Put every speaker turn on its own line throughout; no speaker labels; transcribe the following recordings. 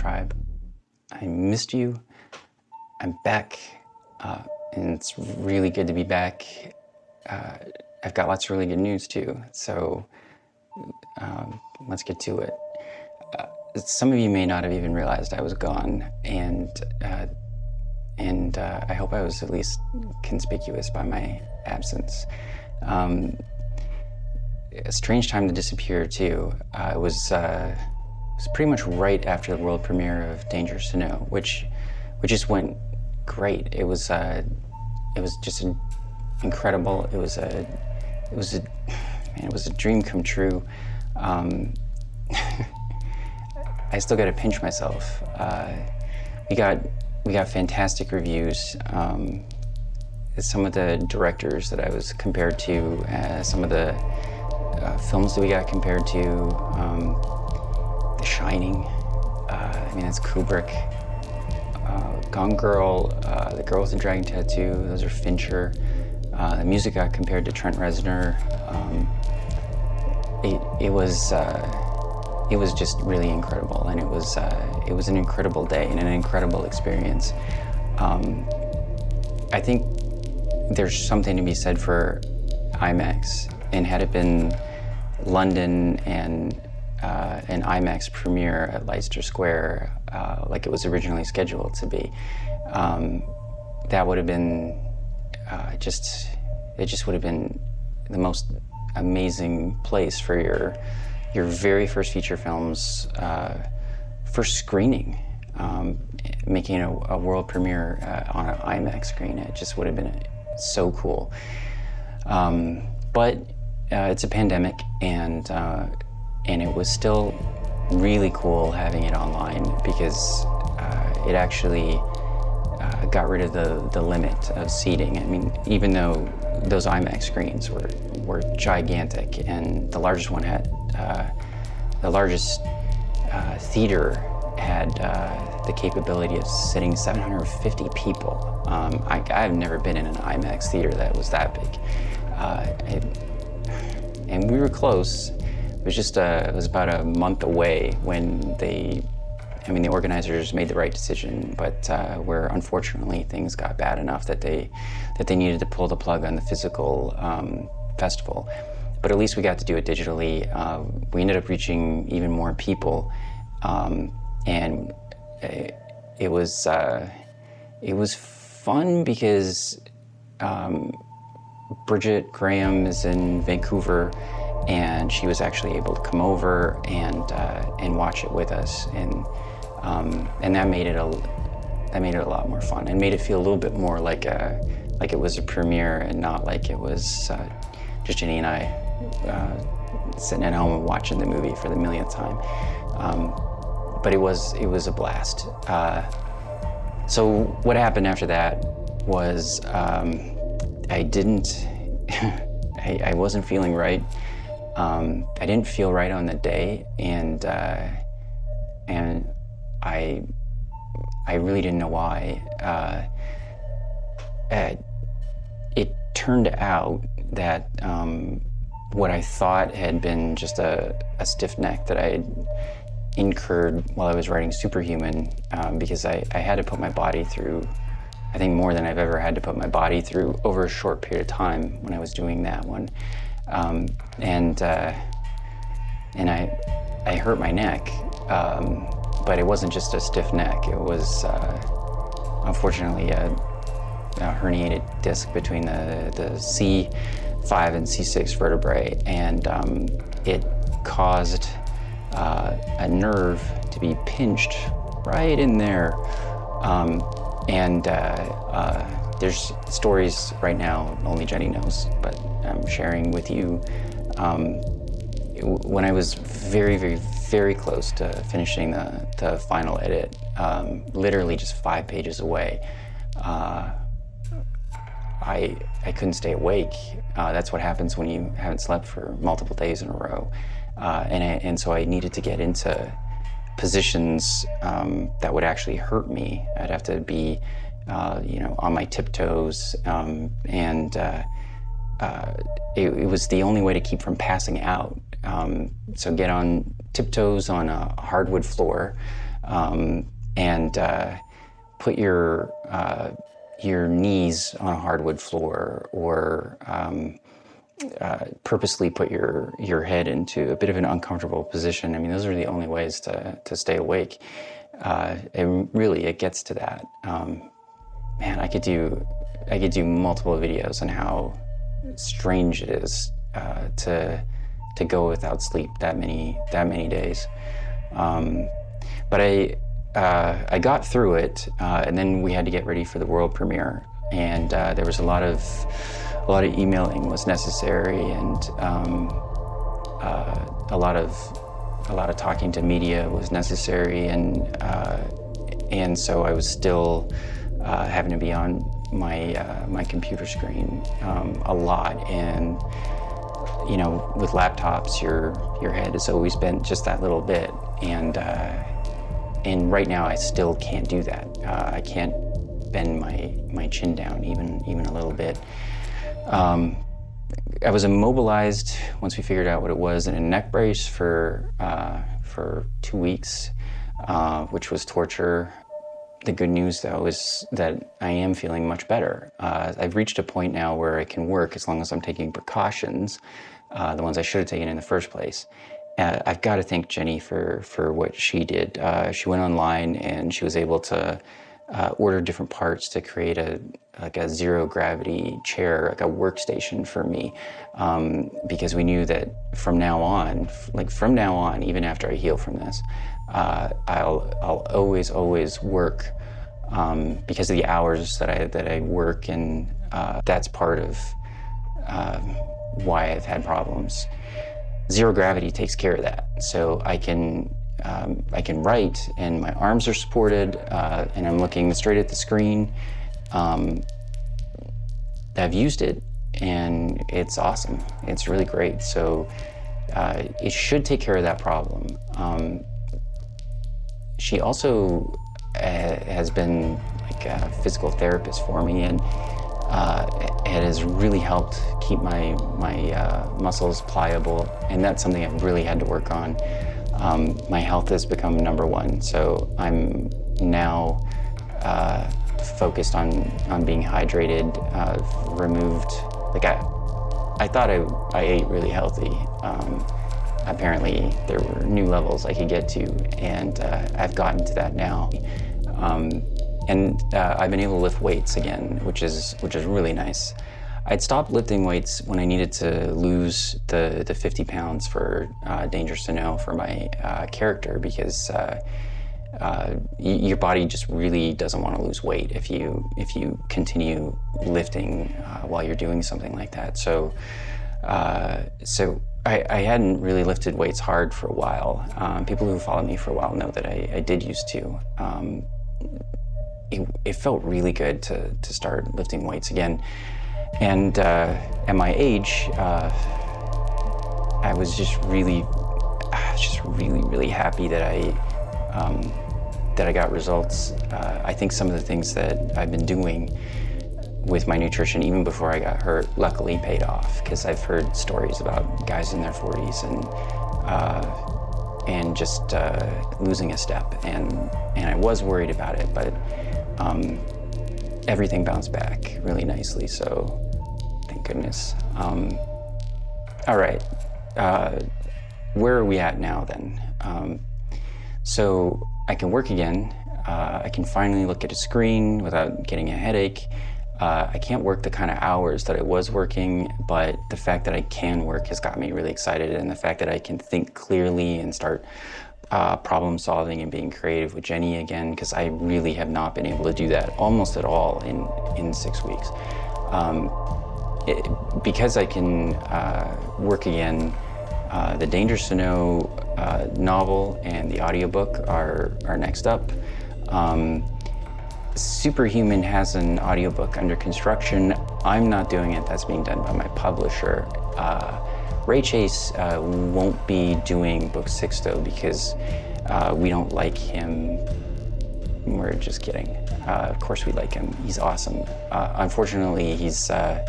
Tribe. I missed you. I'm back, and it's really good to be back. I've got lots of really good news too, so let's get to it. Some of you may not have even realized I was gone, and I hope I was at least conspicuous by my absence. A strange time to disappear too. It was pretty much right after the world premiere of Dangerous to Know, which just went great. It was just incredible. It was a dream come true. I still got to pinch myself. We got fantastic reviews. Some of the directors that I was compared to, some of the films that we got compared to, The Shining. It's Kubrick. Gone Girl, The Girl with the Dragon Tattoo. Those are Fincher. The music got compared to Trent Reznor. It was just really incredible, and it was an incredible day and an incredible experience. I think there's something to be said for IMAX, and had it been London and an IMAX premiere at Leicester Square, like it was originally scheduled to be, that would have been it just would have been the most amazing place for your very first feature film's first screening, making a world premiere on an IMAX screen. It just would have been so cool. But it's a pandemic, and it was still really cool having it online, because it actually got rid of the limit of seating. I mean, even though those IMAX screens were gigantic, and the largest one had, the largest theater had the capability of sitting 750 people. I've never been in an IMAX theater that was that big. And we were close. It was about a month away when the organizers made the right decision, but where unfortunately things got bad enough that they needed to pull the plug on the physical festival. But at least we got to do it digitally. We ended up reaching even more people, and it was fun because Bridget Graham is in Vancouver, and she was actually able to come over and watch it with us, and that made it a lot more fun, and made it feel a little bit more like it was a premiere, and not like it was just Jenny and I sitting at home and watching the movie for the millionth time. But it was a blast. So what happened after that was I wasn't feeling right. I didn't feel right on the day, and I really didn't know why. It turned out that what I thought had been just a stiff neck that I had incurred while I was writing Superhuman, because I had to put my body through, I think, more than I've ever had to put my body through over a short period of time when I was doing that one. And I hurt my neck, but it wasn't just a stiff neck. It was unfortunately a herniated disc between the C5 and C6 vertebrae, and it caused a nerve to be pinched right in there. There's stories right now only Jenny knows, but I'm sharing with you. When I was very, very, very close to finishing the final edit, literally just 5 pages away, I couldn't stay awake. That's what happens when you haven't slept for multiple days in a row. And so I needed to get into positions that would actually hurt me. I'd have to be, on my tiptoes, it was the only way to keep from passing out. So get on tiptoes on a hardwood floor, and put your knees on a hardwood floor, or purposely put your head into a bit of an uncomfortable position. I mean, those are the only ways to stay awake. It gets to that. Man, I could do multiple videos on how strange it is to go without sleep that many days. But I got through it, and then we had to get ready for the world premiere, and there was a lot of emailing was necessary, and a lot of talking to media was necessary, and so I was still having to be on my computer screen a lot. And you know, with laptops, your head is always bent just that little bit, and right now I still can't do that. I can't bend my chin down even a little bit. I was immobilized once we figured out what it was, in a neck brace for 2 weeks, which was torture. The good news, though, is that I am feeling much better. I've reached a point now where I can work as long as I'm taking precautions, the ones I should have taken in the first place. I've got to thank Jenny for what she did. She went online and she was able to order different parts to create a zero gravity chair, like a workstation for me, because we knew that from now on, even after I heal from this, I'll always work, because of the hours that I work, and that's part of why I've had problems. Zero gravity takes care of that, so I can write, and my arms are supported, and I'm looking straight at the screen. I've used it, and it's awesome. It's really great. So it should take care of that problem. She also has been like a physical therapist for me, and it has really helped keep my muscles pliable, and that's something I've really had to work on. My health has become #1, so I'm now focused on being hydrated. Removed, like I thought I ate really healthy. Apparently there were new levels I could get to, and I've gotten to that now. And I've been able to lift weights again, which is really nice. I'd stopped lifting weights when I needed to lose the 50 pounds for Dangerous to Know for my character, because your body just really doesn't want to lose weight if you continue lifting while you're doing something like that. So I hadn't really lifted weights hard for a while. People who followed me for a while know that I did used to. It felt really good to start lifting weights again. And at my age, I was just really happy that I got results. I think some of the things that I've been doing with my nutrition, even before I got hurt, luckily paid off, because I've heard stories about guys in their 40s and just losing a step, and I was worried about it, but everything bounced back really nicely, so thank goodness. All right, where are we at now then? So I can work again. I can finally look at a screen without getting a headache. I can't work the kind of hours that I was working, but the fact that I can work has got me really excited, and the fact that I can think clearly and start problem solving and being creative with Jenny again, because I really have not been able to do that almost at all in 6 weeks. Because I can work again, the Dangerous to Know novel and the audiobook are next up. Superhuman has an audiobook under construction. I'm not doing it, that's being done by my publisher. Ray Chase won't be doing book 6 though, because we don't like him. We're just kidding. Of course we like him, he's awesome. Unfortunately, he's, I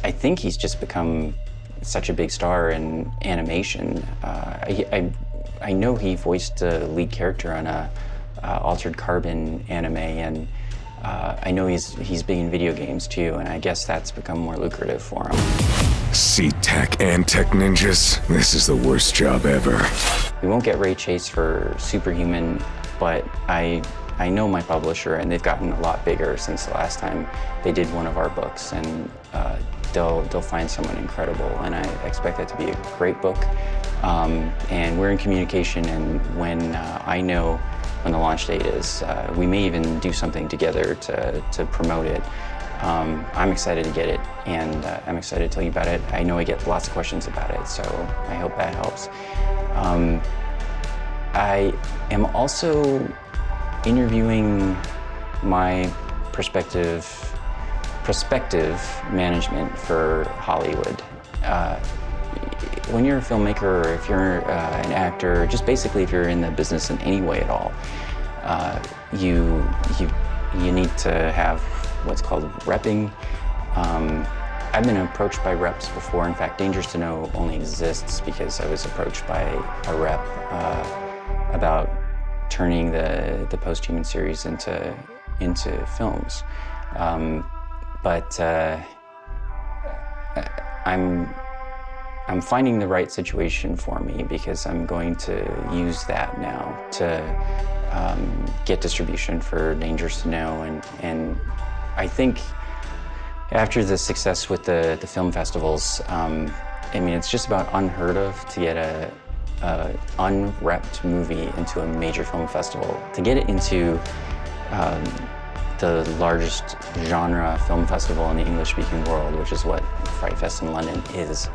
think he's just become such a big star in animation. I know he voiced the lead character on a Altered Carbon anime, and I know he's big in video games too, and I guess that's become more lucrative for him.
C-Tech and Tech Ninjas, this is the worst job ever.
We won't get Ray Chase for Superhuman, but I know my publisher, and they've gotten a lot bigger since the last time they did one of our books, and they'll find someone incredible, and I expect that to be a great book. And we're in communication, and when I know when the launch date is, we may even do something together to promote it. I'm excited to get it, and I'm excited to tell you about it. I know I get lots of questions about it, so I hope that helps. I am also interviewing my prospective management for Hollywood. When you're a filmmaker, or if you're an actor, just basically if you're in the business in any way at all, you need to have what's called repping. I've been approached by reps before. In fact, Dangerous to Know only exists because I was approached by a rep about turning the Posthuman series into films. But I'm finding the right situation for me, because I'm going to use that now to get distribution for Dangerous to Know, and I think after the success with the film festivals, I mean, it's just about unheard of to get a unrepped movie into a major film festival. To get it into the largest genre film festival in the English-speaking world, which is what Fright Fest in London is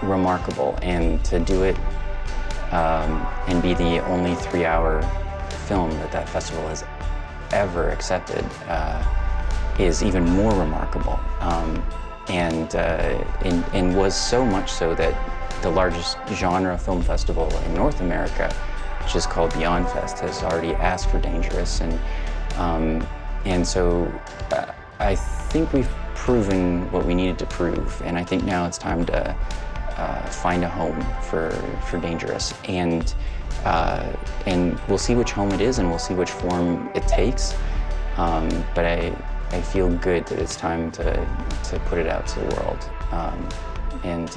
remarkable. And to do it and be the only 3-hour film that festival has ever accepted is even more remarkable. And was so much so that the largest genre film festival in North America, which is called Beyond Fest, has already asked for Dangerous, and so I think we've proven what we needed to prove, and I think now it's time to find a home for Dangerous, and we'll see which home it is, and we'll see which form it takes. But I feel good that it's time to put it out to the world, and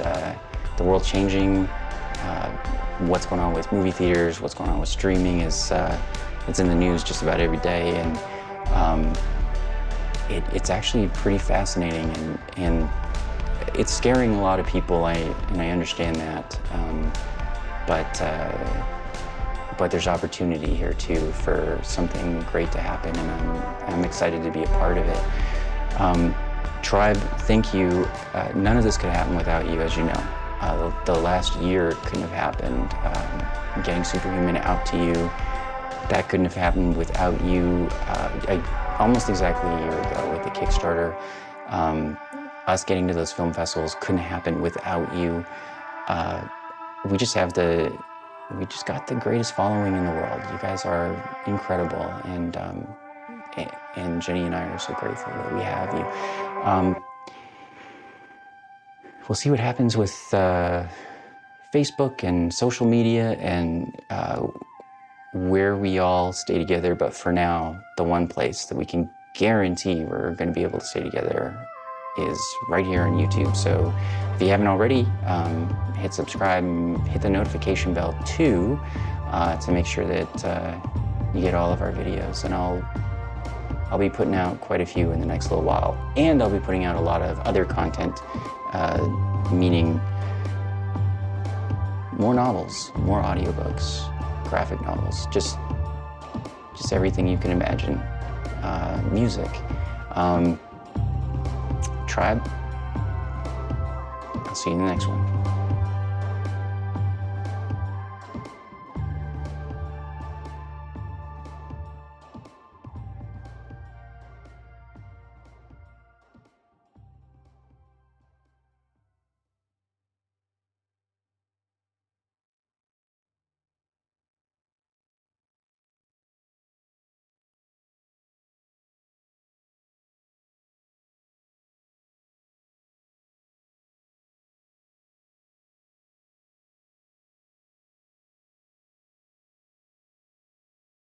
the world's changing. What's going on with movie theaters, what's going on with streaming is it's in the news just about every day, and it's actually pretty fascinating, and it's scaring a lot of people, and I understand that, but there's opportunity here too for something great to happen, and I'm excited to be a part of it. Tribe, thank you. None of this could happen without you, as you know. The last year couldn't have happened. Getting Superhuman out to you, that couldn't have happened without you. Almost exactly a year ago with the Kickstarter. Us getting to those film festivals couldn't happen without you. We just got the greatest following in the world. You guys are incredible, and Jenny and I are so grateful that we have you. We'll see what happens with Facebook and social media, and where we all stay together, but for now, the one place that we can guarantee we're going to be able to stay together is right here on YouTube. So if you haven't already, hit subscribe and hit the notification bell too, to make sure that you get all of our videos. And I'll be putting out quite a few in the next little while, and I'll be putting out a lot of other content, meaning more novels, more audiobooks, graphic novels, just everything you can imagine, music. Tribe, I'll see you in the next one.